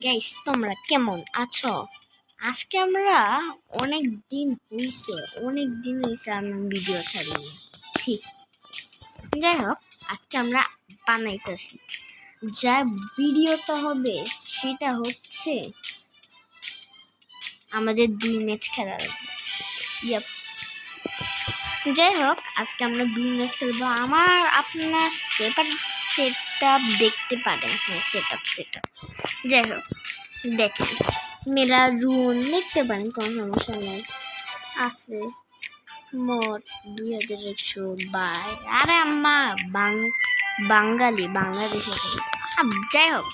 Guys, তোমরা কেমন আছো? আজকে আমরা অনেক দিন হয়েছে আমি ভিডিও ছাড়িনি। যাই হোক, আজকে আমরা বানাইতেছি। যা ভিডিওটা হবে সেটা হচ্ছে আমাদের 2 ম্যাচ খেলা লাগবে। যাই হোক, আজকে আমরা 2 ম্যাচ খেলবো। আপনার সেটআপ দেখতে পারেন। হ্যাঁ, সেটআপ যাই হোক, দেখেন মেরা রুন দেখতে পারেন, কোন সমস্যা নেই। আছে মোট 2122। আরে আম্মা বাংলাদেশে। যাই হোক,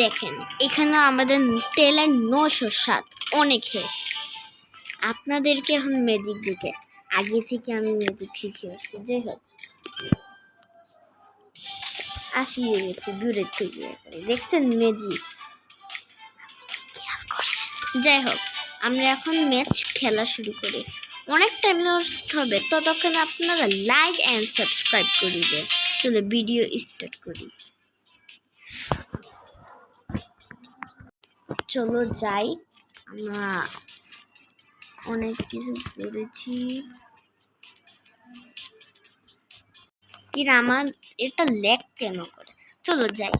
দেখেন এখানে আমাদের ট্যালেন্ট 907 অনেক। আপনাদেরকে এখন ম্যাজিক দিকে আগে থেকে আমি ম্যাজিক শিখে আসছি। যাই হোক, আসিয়ে গেছে দূরের থেকে, দেখছেন ম্যাজিক। যাই হোক, আমরা এখন ম্যাচ খেলা শুরু করি। অনেক টাইম লস্ট হবে, ততক্ষণ আপনারা লাইক অ্যান্ড সাবস্ক্রাইব করিবে। চলো ভিডিও স্টার্ট করি। চলো যাই, আমরা অনেক কিছু করেছি। কিন্তু আমার এটা ল্যাগ কেন করে? চলো যাই,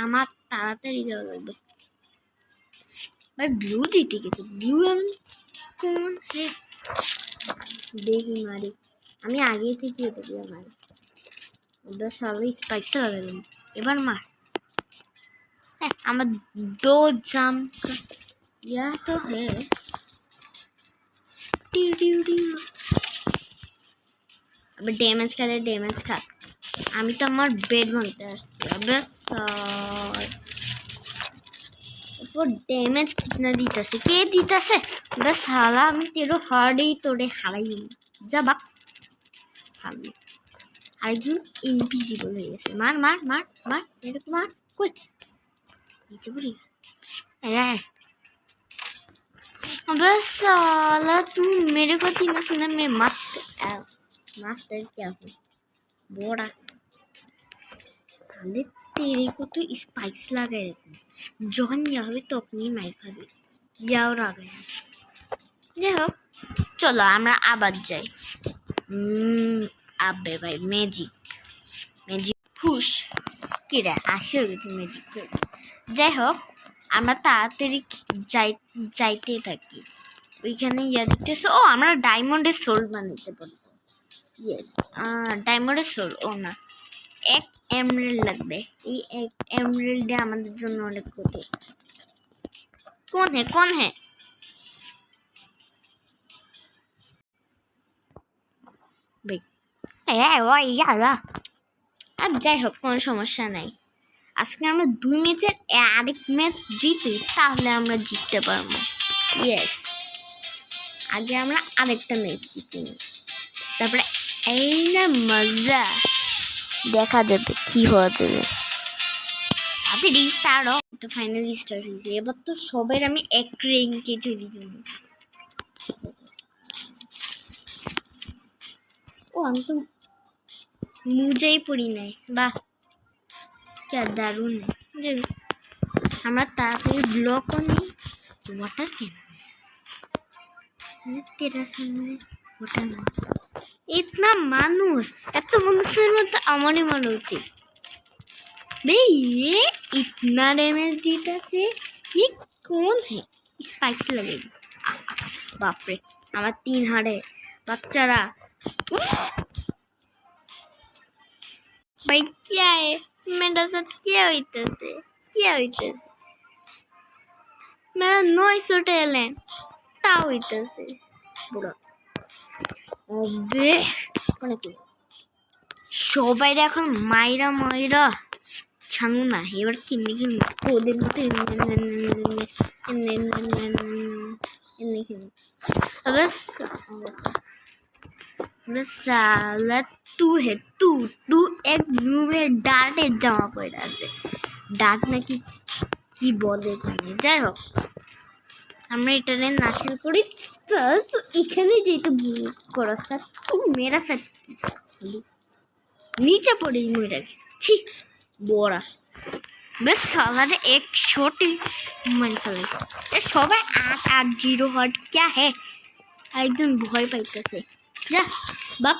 আমার তাড়াতাড়ি যাওয়া লাগবে। ভাই ব্লু জিতে গেছে। ব্লু কোন দেখি মারি। আমি আগে থেকে এটা দিয়ে মারি। ওটা সবাই স্পাইক লাগালাম। এবার মার। আমার 2 জাম্প या तो है। अब डैमेज खा। আমি তো আমার বেড ভাঙতে আসছি। बस वो डैमेज कितना दीताছে? কে দিতাছে? बस साला আমি তেরো হার্ডেই তোরে হারাই যা বাক সামনে। আরেকজন ইনভিজিবল হয়ে গেছে। মার মার মার মার, এরকম মার। কই নিচে পড়ি। बस साला तू मेरे को थी ना, मैं मास्टर क्या हूँ बोड़ा। साले तेरे को तो स्पाइक्स लगा रहते हैं, जौन यहाँ तो अपनी माइक खाबी यार आ गया। যাই হোক, চলো আমরা আবার যাই। আবে ভাই ম্যাজিক খুশ কিরা আসে গেছে ম্যাজিক। যাই হোক, আমরা তাড়াতাড়ি যাইতে থাকি। ওইখানে দেখতেছে। ও, আমরা ডায়মন্ডের সোল বানাতে পারবো। ইয়েস, ডায়মন্ডের সোল। ও না, 1 এমরাল্ড লাগবে। এই 1 এমরাল্ডে আমাদের জন্য অনেক ক্ষতি। কোন হে আর যাই হোক, কোনো সমস্যা নাই। আজকে আমরা 2 ম্যাচের আরেক ম্যাচ জিতি, তাহলে আমরা জিততে পারবো। ইয়েস, আগে আমরা আরেকটা ম্যাচ জিতি, তারপরে এই না মজা দেখা যাবে কি হওয়া যাবে। তাতে রিস্টার্ট তো ফাইনালি স্টার্ট হয়েছে। এবার তো সবাই আমি 1 র্যাঙ্কে চলে যাব। ও, আমি তো মুজেই পড়ি নাই। বাহ, क्या दारुण है। আমরা তাড়াতাড়ি ব্লকও নেই। ওয়াটার কেন তেরা সামনে ওয়াটার না। इतना মানুষ, এত মানুষের মধ্যে আমারই মনে উচিত। भाई ये इतना डैमेज देता से ये कौन है? स्पाइक्स लगेगी। बाप रे, আমার 3 हार्ट है बच्चारा। भाई क्या है मेरा साथ? क्या होइते मेरा 900 टैलेंट ता होइते बुড়া। अबे সবাই এখন মাইরা ছানু না। এবার কিনে ওদের মতো साला तू एक গ্রুপের ডার্টের জামা পরে আছে। ডার্ট নাকি কি বলে জানি। যাই হোক, আমরা এটা নাচল করি। তো এখানে যেহেতু করস তুই মেরা সাথে নিচে পড়ে মরে গেছি বড়া। বেশ साला 100টি মাইন ফেলেছে। এ সবাই 880 হট क्या है একদম ভয় পাইতেছে। যা বাপ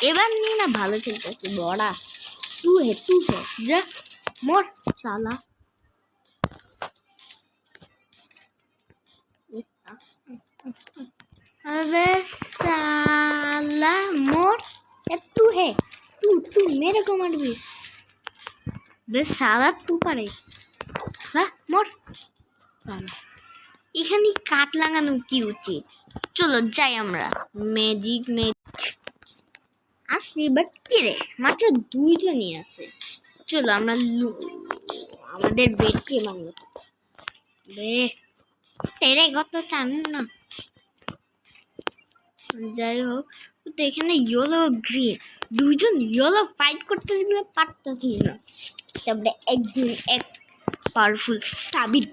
এবার নিয়ে না ভালো খেলতেছে বড়া। तू है যা মর साला। अबे साला मोर तू है तू मेरे को मार भी बे साला तू पारे হ্যাঁ মোর সালা। এখানে কাট লাগানো কি উচিত? চলো যাই আমরা ম্যাজিক আসছি বাট কি রে মাত্র 2জনই আছে। চলো আমরা আমাদের বেডকে মারলো বে তেরে কত চান না। যাই হোক তো এখানে ইয়েলো গ্রিন 2জন ইয়েলো ফাইট করতেছিল পারতেছিল না। তারপরে একজন এক পাওয়ারফুল সাবিত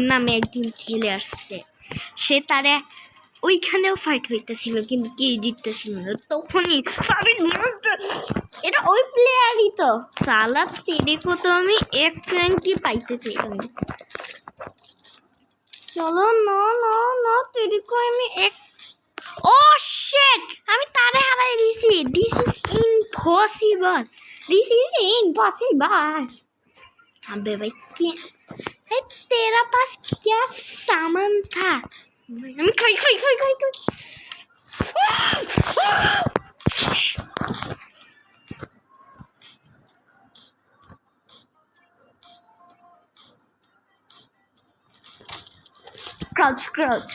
নামে একজন ছেলে আসছে, সে তারা ওইখানেও ফাইট হইতেছিল কিন্তু কে জিততেছিল না। তখনই সাবিত এটা ওই প্লেয়ারই তো সালা তেরেকো তো আমি এক র্যাঙ্কই পাইতে চাইলাম। চলো না তেরেকো আমি এক ও শিট আমি তারে হারাই দিছি। দিস ইজ इम्पॉसिबल अबे भाई क्या है तेरा पास क्या सामान था? আমি খাই crouch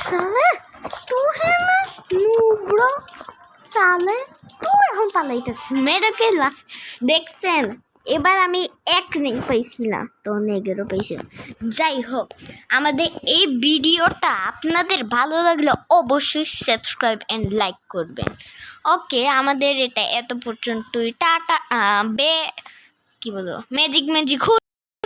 साले तू है ना নুব্রো সালে তুই এখন পালাইতেছিস মেয়েটাকে দেখছেন। এবার আমি এক রিং পাইছিলাম তো নেগেরও পাইছিলাম। যাই হোক আমাদের এই ভিডিওটা আপনাদের ভালো লাগলে অবশ্যই সাবস্ক্রাইব অ্যান্ড লাইক করবেন। ওকে আমাদের এটা এত পর্যন্তই টাটা বে কি বলবো ম্যাজিক